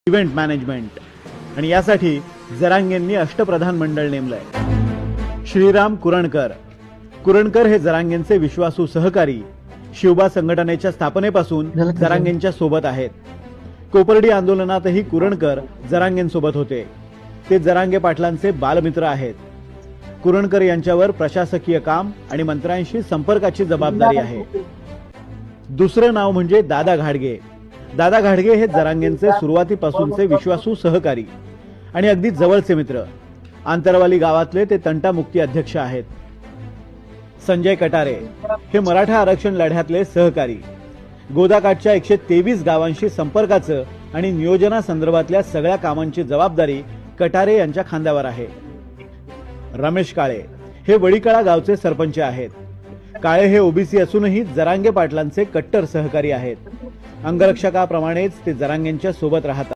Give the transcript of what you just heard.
Event management आणि यासाठी जरांगेंनी अष्टप्रधान मंडळ नेमलंय। श्रीराम कुरणकर कुरणकर हे जरांगेंचे विश्वासू सहकारी शिवबा संघटनेच्या स्थापनेपासून जरांगेंच्या सोबत आहेत। कोपर्डी आंदोलनातही कुरणकर जरांगेंसोबत होते। ते जरांगे पाटलांचे बालमित्र आहेत। कुरणकर यांच्यावर प्रशासकीय काम आणि मंत्र्यांशी संपर्काची जबाबदारी आहे। दुसरं नाव म्हणजे दादा घाडगे। दादा घाडगे हे जरांगेंचे सुरुवातीपासूनचे विश्वासू सहकारी आणि अगदी जवळचे मित्र। आंतरवाली गावातले ते तंटामुक्ती अध्यक्ष आहेत। संजय कटारे हे मराठा आरक्षण लढ्यातले सहकारी। गोदाकाठच्या 123 गावांशी संपर्काचं आणि नियोजनासंदर्भातल्या सगळ्या कामांची जबाबदारी कटारे यांच्या खांद्यावर आहे। रमेश काळे हे वडीकळा गावचे सरपंच आहेत। काळे हे ओबीसी असूनही जरांगे पाटलांचे कट्टर सहकारी आहेत। अंगरक्षकाप्रमाणेच ते जरांगेंच्या सोबत राहतात।